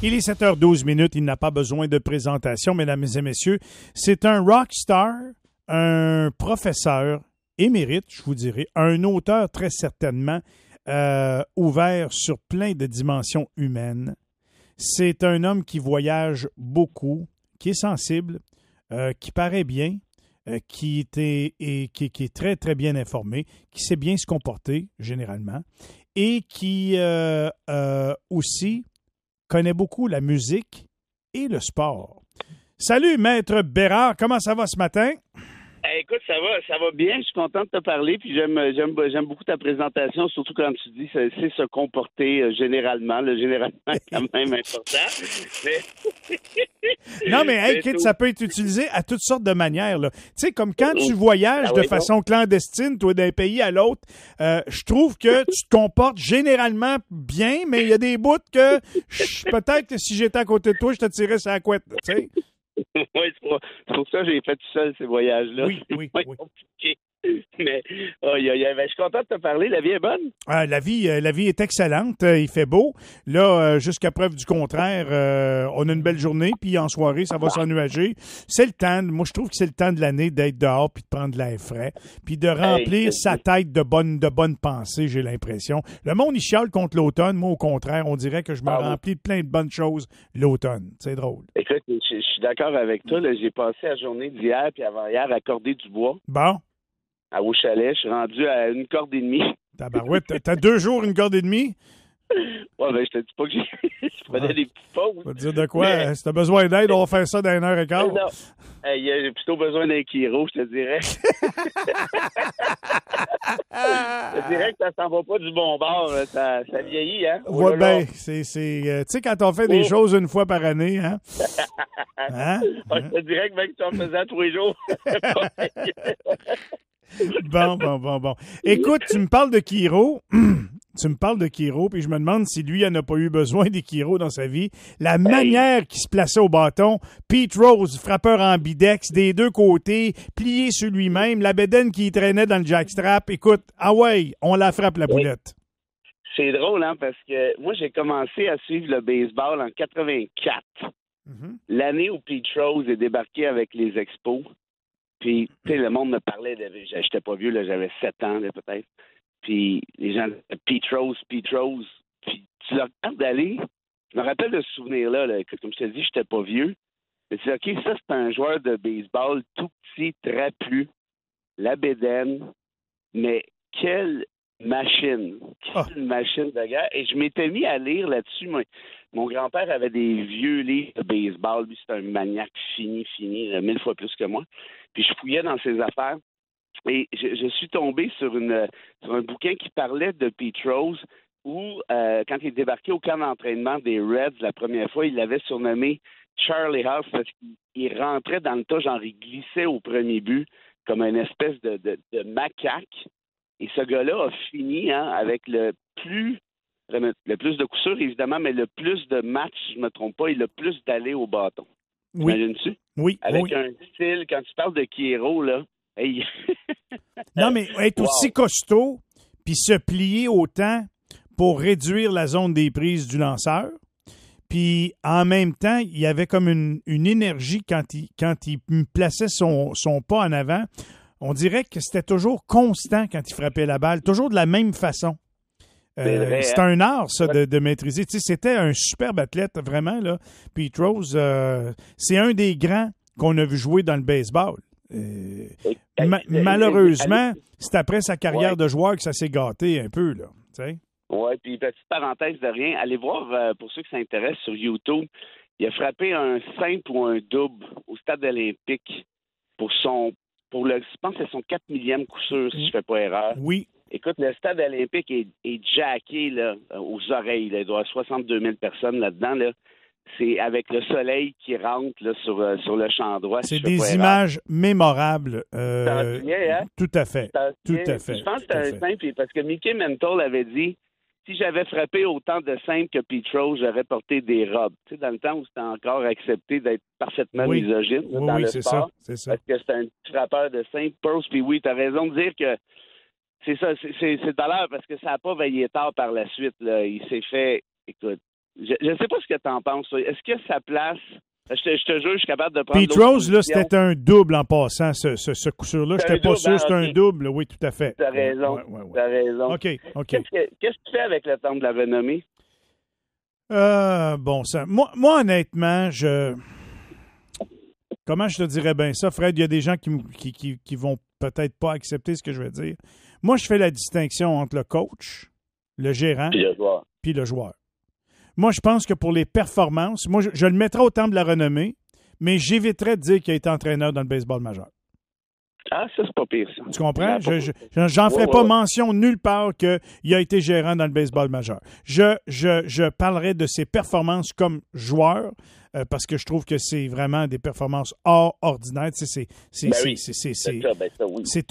Il est 7h12 minutes, il n'a pas besoin de présentation, mesdames et messieurs. C'est un rockstar, un professeur émérite, je vous dirais, un auteur très certainement ouvert sur plein de dimensions humaines. C'est un homme qui voyage beaucoup, qui est sensible, qui paraît bien, qui est très, très bien informé, qui sait bien se comporter, généralement, et qui aussi connaît beaucoup la musique et le sport. Salut, Maître Bérard, comment ça va ce matin? Écoute, ça va bien. Je suis content de te parler. Puis j'aime beaucoup ta présentation, surtout quand tu dis c'est se comporter généralement. Le généralement est quand même important. Non, mais hey, Kit, ça peut être utilisé à toutes sortes de manières. Tu sais, comme quand tu voyages de façon clandestine, toi, d'un pays à l'autre, je trouve que tu te comportes généralement bien, mais il y a des bouts que peut-être que si j'étais à côté de toi, je te tirais sur la couette, tu sais. Oui, c'est pour ça que j'ai fait tout seul ces voyages-là. Oui. Compliqué. Mais je suis content de te parler. La vie est bonne? La vie est excellente. Il fait beau. Là, jusqu'à preuve du contraire, on a une belle journée, puis en soirée, ça va s'ennuager. C'est le temps. Moi, je trouve que c'est le temps de l'année d'être dehors, puis de prendre de l'air frais, puis de remplir sa tête de bonnes pensées, j'ai l'impression. Le monde, il chiale contre l'automne. Moi, au contraire, on dirait que je me remplis de plein de bonnes choses l'automne. C'est drôle. Écoute, je suis d'accord avec toi. Là, j'ai passé la journée d'hier puis avant-hier à corder du bois. Bon. Au chalet, je suis rendu à une corde et demie. Tabarouette, t'as 2 jours, une corde et demie? Ouais, ben, je te dis pas que je prenais des petites pauses. On va te dire de quoi? Mais... Si t'as besoin d'aide, on va faire ça dans 1h15. Non. J'ai plutôt besoin d'un Kiro, je te dirais. Je te dirais que ça s'en va pas du bon bord. Ça vieillit, hein? Ouais, ben, tu sais, quand on fait des choses une fois par année, hein? Hein? Je te dirais que même si tu en faisais tous les jours. Bon. Écoute, tu me parles de Kiro. Puis je me demande si lui, il n'a pas eu besoin des Kiro dans sa vie. La manière qu'il se plaçait au bâton, Pete Rose, frappeur ambidex, des deux côtés, plié sur lui-même, la bédaine qui traînait dans le jackstrap. Écoute, on la frappe la boulette. C'est drôle, hein, parce que moi, j'ai commencé à suivre le baseball en 84. Mm-hmm. L'année où Pete Rose est débarqué avec les Expos. Puis, tu sais, le monde me parlait, j'étais pas vieux, là, j'avais 7 ans, là, peut-être. Puis, les gens disaient Pete Rose. Puis, tu le regardes aller, je me rappelle de ce souvenir-là, là, que, comme je te dis, j'étais pas vieux. Mais tu dis, OK, ça, c'est un joueur de baseball tout petit, trapu, la bédaine, mais quelle machine de guerre. Et je m'étais mis à lire là-dessus. Mon grand-père avait des vieux livres de baseball. Lui, c'est un maniaque fini, 1000 fois plus que moi. Puis je fouillais dans ses affaires et je suis tombé sur un bouquin qui parlait de Pete Rose où, quand il est débarqué au camp d'entraînement des Reds la première fois, il l'avait surnommé Charlie House parce qu'il rentrait dans le tas, genre il glissait au premier but comme une espèce de macaque. Et ce gars-là a fini avec le plus de coups sûrs, évidemment, mais le plus de matchs, je ne me trompe pas, et le plus d'aller au bâton. Oui. Imagines-tu? Oui. Avec un style, quand tu parles de Kiro, là, hey. Non, mais être aussi costaud, puis se plier autant pour réduire la zone des prises du lanceur. Puis, en même temps, il y avait comme une énergie quand il plaçait son pas en avant. On dirait que c'était toujours constant quand il frappait la balle, toujours de la même façon. C'est un art, ça, de maîtriser. Tu sais, c'était un superbe athlète, vraiment, là. Pete Rose, c'est un des grands qu'on a vu jouer dans le baseball. Malheureusement, c'est après sa carrière de joueur que ça s'est gâté un peu, là. Tu sais? Oui, puis petite parenthèse de rien, allez voir, pour ceux qui s'intéressent sur YouTube, il a frappé un simple ou un double au stade olympique je pense que c'est son 4 millième coup sûr, si je ne fais pas erreur. Oui. Écoute, le stade olympique est jacké là, aux oreilles. Là. Il doit y avoir 62 000 personnes là-dedans. Là. C'est avec le soleil qui rentre là, sur le champ droit. C'est des images mémorables. Hein? Tout à fait. Je pense que c'est un simple, parce que Mickey Mantle avait dit si j'avais frappé autant de simples que Pete Rose, j'aurais porté des robes. Tu sais, dans le temps où c'était encore accepté d'être parfaitement misogyne dans le sport. C'est ça. Parce que c'est un petit frappeur de simples. Puis oui, tu as raison de dire que c'est ça, c'est de valeur parce que ça n'a pas veillé tard par la suite. Là. Il s'est fait, écoute, je ne sais pas ce que tu en penses. Est-ce que sa place... Je te jure, je suis capable de prendre Pete Rose, là, c'était un double en passant, ce coup sûr-là. Je n'étais pas sûr, c'était un double. Oui, tout à fait. Tu as raison. T'as raison. OK. Qu'est-ce que tu fais avec le temple de la renommée? Bon sang. Moi, honnêtement, comment je te dirais bien ça, Fred? Il y a des gens qui vont peut-être pas accepter ce que je vais dire. Moi, je fais la distinction entre le coach, le gérant, puis le joueur. Moi, je pense que pour les performances, moi, je le mettrais au temple de la renommée, mais j'éviterais de dire qu'il a été entraîneur dans le baseball majeur. Ah, ça, c'est pas pire, ça. Tu comprends? J'en ferai pas mention nulle part qu'il a été gérant dans le baseball majeur. Je parlerai de ses performances comme joueur, parce que je trouve que c'est vraiment des performances hors ordinaires. C'est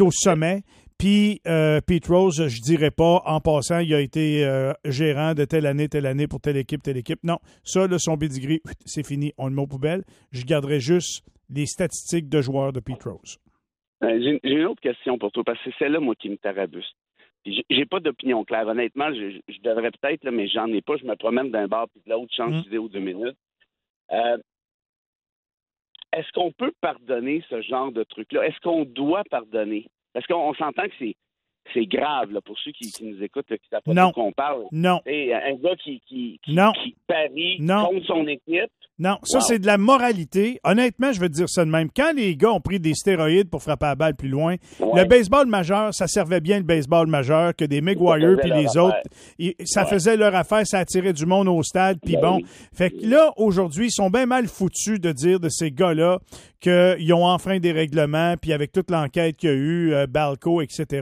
au sommet. Puis, Pete Rose, je dirais pas, en passant, il a été gérant de telle année pour telle équipe. Non, ça, là, son pedigree, c'est fini, on le met aux poubelles. Je garderai juste les statistiques de joueurs de Pete Rose. J'ai une autre question pour toi, parce que c'est celle-là, moi, qui me tarabuste. J'ai pas d'opinion claire. Honnêtement, je devrais peut-être, là, mais j'en ai pas. Je me promène d'un bar puis de l'autre, change d'idée aux 2 minutes. Est-ce qu'on peut pardonner ce genre de truc-là? Est-ce qu'on doit pardonner? Parce qu'on s'entend que c'est grave là, pour ceux qui nous écoutent, qui savent pas de quoi on parle. Non. Et un gars qui parie contre son équipe. Non, ça, c'est de la moralité. Honnêtement, je veux te dire ça de même. Quand les gars ont pris des stéroïdes pour frapper la balle plus loin, le baseball majeur, ça servait bien le baseball majeur que des McGuire puis les autres. Ça faisait leur affaire, ça attirait du monde au stade. Puis fait que là, aujourd'hui, ils sont bien mal foutus de dire de ces gars-là qu'ils ont enfreint des règlements, puis avec toute l'enquête qu'il y a eu, Balco, etc.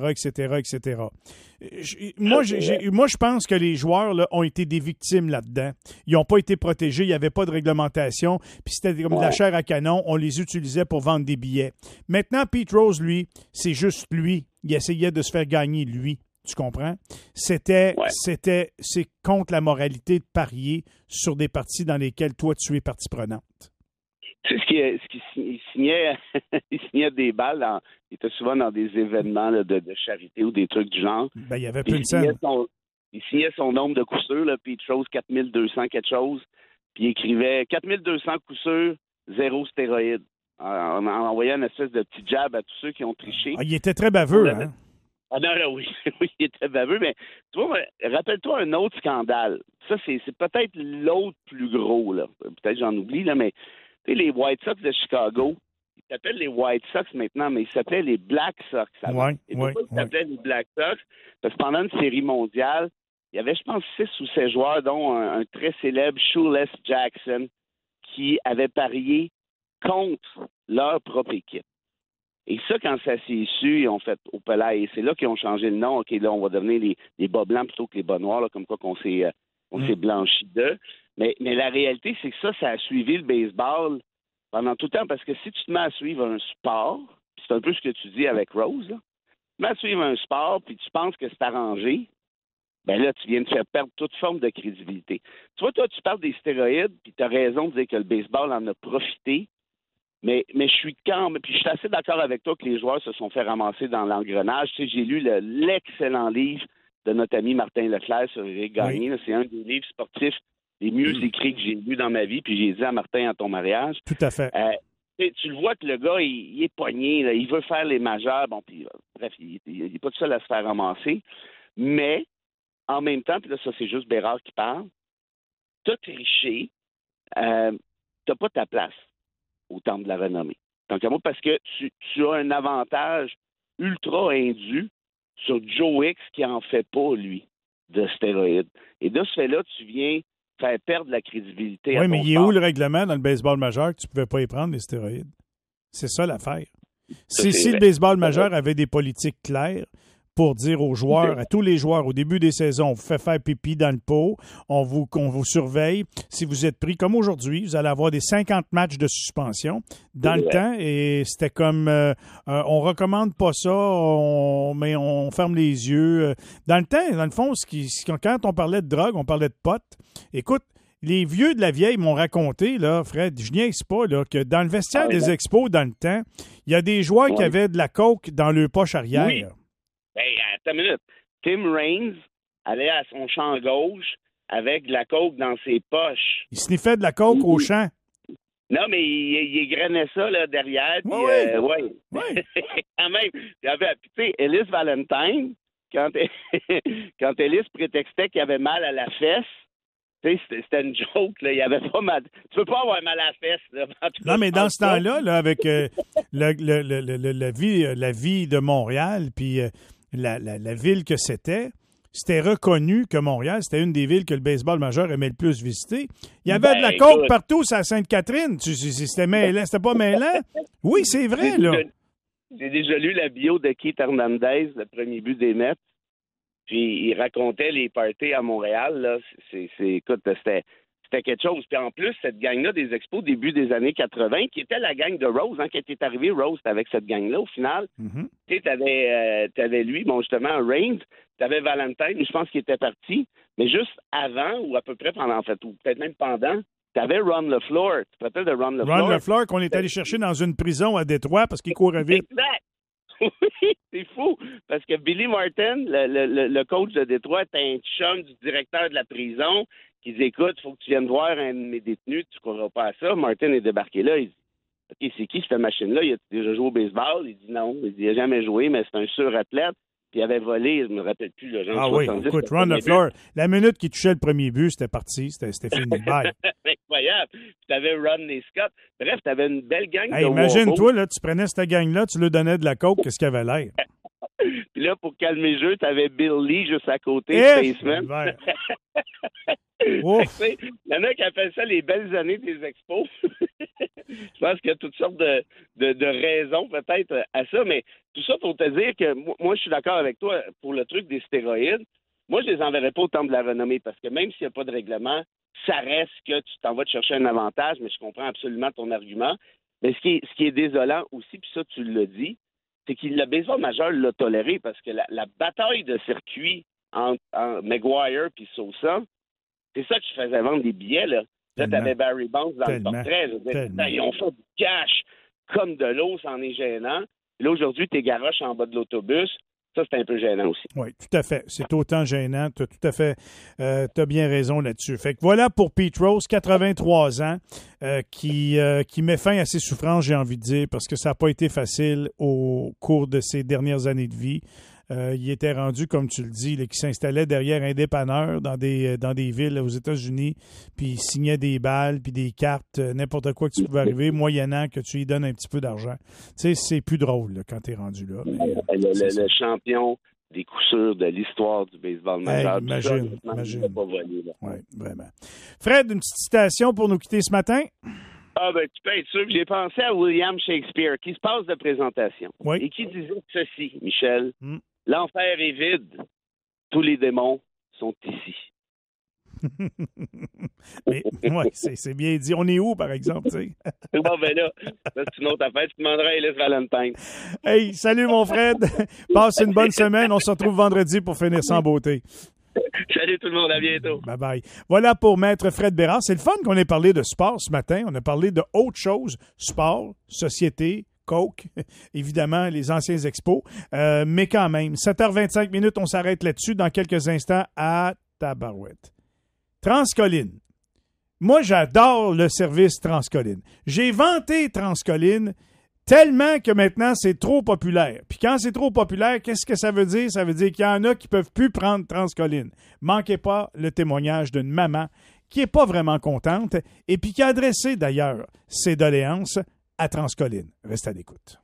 Moi, je pense que les joueurs là, ont été des victimes là-dedans. Ils n'ont pas été protégés, il n'y avait pas de réglementation, puis c'était comme de la chair à canon, on les utilisait pour vendre des billets. Maintenant, Pete Rose, lui, c'est juste lui. Il essayait de se faire gagner, lui. Tu comprends? C'est contre la moralité de parier sur des parties dans lesquelles toi, tu es partie prenante. Tu sais il signait des balles, il était souvent dans des événements là, de charité ou des trucs du genre. Ben, il y avait plein de scènes. Il signait son nombre de coups sûrs, puis de choses 4200 quelque chose, puis il écrivait 4200 coups sûrs, 0 stéroïdes. En envoyant une espèce de petit jab à tous ceux qui ont triché. Il était très baveux, hein? Ah non, oui, il était baveux, mais tu vois, rappelle-toi un autre scandale. Ça, c'est peut-être l'autre plus gros, là. Peut-être j'en oublie, là, mais tu sais, les White Sox de Chicago, ils s'appellent les White Sox maintenant, mais ils s'appelaient les Black Sox avant. Et pourquoi ils s'appelaient les Black Sox? Parce que pendant une série mondiale, il y avait, je pense, 6 ou 7 joueurs, dont un très célèbre Shoeless Jackson, qui avait parié contre leur propre équipe. Et ça, quand ça s'est su, ils ont fait au palais. Et c'est là qu'ils ont changé le nom. OK, là, on va devenir les bas blancs plutôt que les bas noirs, là, comme quoi qu'on s'est blanchi d'eux. Mais la réalité, c'est que ça a suivi le baseball pendant tout le temps. Parce que si tu te mets à suivre un sport, c'est un peu ce que tu dis avec Rose, là, tu te mets à suivre un sport, puis tu penses que c'est arrangé, ben là, tu viens de faire perdre toute forme de crédibilité. Tu vois, toi, tu parles des stéroïdes, puis tu as raison de dire que le baseball en a profité. Mais je suis puis je suis assez d'accord avec toi que les joueurs se sont fait ramasser dans l'engrenage. Tu sais, j'ai lu l'excellent livre de notre ami Martin Leclerc sur Éric Gagné. Oui. C'est un des livres sportifs les mieux écrits que j'ai lus dans ma vie. Puis j'ai dit à Martin à ton mariage. Tout à fait. Tu le vois que le gars, il est pogné. Là, il veut faire les majeurs. Bon, puis bref, il n'est pas tout seul à se faire ramasser. Mais en même temps, puis là, ça, c'est juste Bérard qui parle, t'as triché, t'as pas ta place au temple de la renommée. Donc, parce que tu as un avantage ultra indu sur Joe X qui en fait pas, lui, de stéroïdes. Et de ce fait-là, tu viens faire perdre la crédibilité. Oui, mais il est où le règlement dans le baseball majeur que tu pouvais pas y prendre, les stéroïdes? C'est ça l'affaire. Si le baseball majeur avait des politiques claires pour dire aux joueurs, à tous les joueurs, au début des saisons, on vous fait faire pipi dans le pot, on vous surveille. Si vous êtes pris, comme aujourd'hui, vous allez avoir des 50 matchs de suspension dans le temps, et c'était comme, on recommande pas ça, mais on ferme les yeux. Dans le temps, dans le fond, quand on parlait de drogue, on parlait de potes. Écoute, les vieux de la vieille m'ont raconté, là, Fred, je niaise pas, là, que dans le vestiaire des expos, dans le temps, il y a des joueurs qui avaient de la coke dans leur poche arrière. Oui. Hey, attends une minute. Tim Raines allait à son champ gauche, avec de la coke dans ses poches. Il sniffait de la coke au champ. Non, mais il égrenait ça là, derrière. Puis, ouais. Quand même. Tu sais, Ellis Valentine, quand Ellis prétextait qu'il avait mal à la fesse, tu sais, c'était une joke. Là. Il avait pas mal. Tu peux pas avoir mal à la fesse. Là, non, mais dans ce temps-là, là, avec la vie de Montréal, puis la ville que c'était reconnu que Montréal, c'était une des villes que le baseball majeur aimait le plus visiter. Il y avait de la coke partout sur la Sainte-Catherine. C'était mêlant, c'était pas mêlant? Oui, c'est vrai, là. J'ai déjà lu la bio de Keith Hernandez, le premier but des Mets. Puis il racontait les parties à Montréal. Là. Écoute, c'était quelque chose. Puis en plus, cette gang-là des Expos, début des années 80, qui était la gang de Rose, qui était arrivé Rose avec cette gang-là au final. Mm-hmm. Tu sais, t'avais lui, justement, Reigns, t'avais Valentine, je pense qu'il était parti, mais juste avant, ou à peu près pendant, en fait, ou peut-être même pendant, t'avais Ron LeFleur. Tu te rappelles de Ron LeFleur? Ron LeFleur qu'on est allé chercher dans une prison à Détroit parce qu'il courait vite. Exact! Oui, c'est fou, parce que Billy Martin, le coach de Détroit, était un chum du directeur de la prison qui dit, écoute, il faut que tu viennes voir un de mes détenus, tu ne croiras pas à ça. Martin est débarqué là, il dit, OK, c'est qui cette machine-là? Il a déjà joué au baseball? Il dit non, il n'a jamais joué, mais c'est un surathlète. Puis il avait volé, je ne me rappelle plus, le genre 70. Oui, écoute, Ron LeFleur, la minute qu'il touchait le premier but, c'était parti, c'était fini. Bye. Incroyable. Puis tu avais Rodney Scott. Bref, tu avais une belle gang de imagine-toi, là, tu prenais cette gang-là, tu lui donnais de la coke, qu'est-ce qu'il avait l'air? Puis là, pour calmer le jeu, tu avais Bill Lee juste à côté, Spaceman. Il y en a qui appellent ça les belles années des expos. Je pense qu'il y a toutes sortes de raisons peut-être à ça, mais tout ça pour te dire que moi, je suis d'accord avec toi pour le truc des stéroïdes. Moi, je les enverrais pas au temple de la renommée parce que même s'il n'y a pas de règlement, ça reste que tu t'en vas te chercher un avantage, mais je comprends absolument ton argument. Mais ce qui est désolant aussi, puis ça, tu l'as dit, c'est que le baseball majeur l'a toléré parce que la bataille de circuit entre Maguire et Sosa, c'est ça qui faisait vendre des billets, là. Là, t'avais Barry Bonds dans le portrait. Ils ont fait du cash comme de l'eau, c'en est gênant. Là, aujourd'hui, t'es garoches en bas de l'autobus. Ça, c'est un peu gênant aussi. Oui, tout à fait. C'est autant gênant. Tu as tout à fait t'as bien raison là-dessus. Fait que voilà pour Pete Rose, 83 ans, qui met fin à ses souffrances, j'ai envie de dire, parce que ça n'a pas été facile au cours de ses dernières années de vie. Il était rendu, comme tu le dis, qui s'installait derrière un dépanneur dans des villes aux États-Unis, puis il signait des balles, puis des cartes, n'importe quoi que tu pouvais arriver, moyennant que tu lui donnes un petit peu d'argent. Tu sais, c'est plus drôle là, quand tu es rendu là. Mais, le champion des coups sûrs de l'histoire du baseball majeur. Imagine. Oui, vraiment. Fred, une petite citation pour nous quitter ce matin? Ah ben tu peux être sûr que j'ai pensé à William Shakespeare qui se passe de présentation et qui disait ceci, Michel. L'enfer est vide. Tous les démons sont ici. Mais ouais, c'est bien dit. On est où, par exemple, tu sais? Bon, ben là, c'est une autre affaire. Tu demanderas à Ellis Valentine. Hey, salut mon Fred. Passe une bonne semaine. On se retrouve vendredi pour finir ça en beauté. Salut tout le monde, à bientôt. Bye bye. Voilà pour Maître Fred Bérard. C'est le fun qu'on ait parlé de sport ce matin. On a parlé de autre chose. Sport, société, Coke, évidemment, les anciens expos. Mais quand même, 7h25 minutes, on s'arrête là-dessus dans quelques instants à Tabarouette. Transcolline. Moi, j'adore le service Transcolline. J'ai vanté Transcolline tellement que maintenant, c'est trop populaire. Puis quand c'est trop populaire, qu'est-ce que ça veut dire? Ça veut dire qu'il y en a qui ne peuvent plus prendre Transcolline. Manquez pas le témoignage d'une maman qui n'est pas vraiment contente et puis qui a adressé d'ailleurs ses doléances à Transcolline. Reste à l'écoute.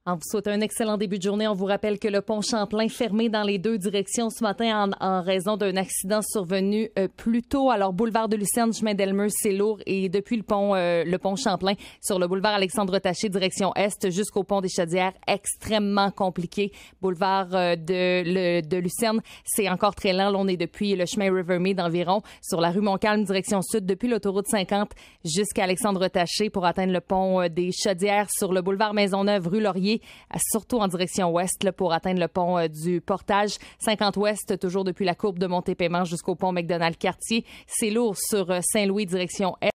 On vous souhaite un excellent début de journée. On vous rappelle que le pont Champlain fermé dans les deux directions ce matin en raison d'un accident survenu plus tôt. Alors, boulevard de Lucerne, chemin d'Elmer, c'est lourd. Et depuis le pont Champlain, sur le boulevard Alexandre-Taché, direction Est, jusqu'au pont des Chaudières, extrêmement compliqué. Boulevard de Lucerne, c'est encore très lent. Là, on est depuis le chemin Rivermead environ. Sur la rue Montcalm, direction Sud, depuis l'autoroute 50 jusqu'à Alexandre-Taché pour atteindre le pont des Chaudières. Sur le boulevard Maisonneuve, rue Laurier, surtout en direction ouest là, pour atteindre le pont du Portage. 50 ouest, toujours depuis la courbe de Montépaiement jusqu'au pont McDonald-Cartier. C'est lourd sur Saint-Louis, direction est.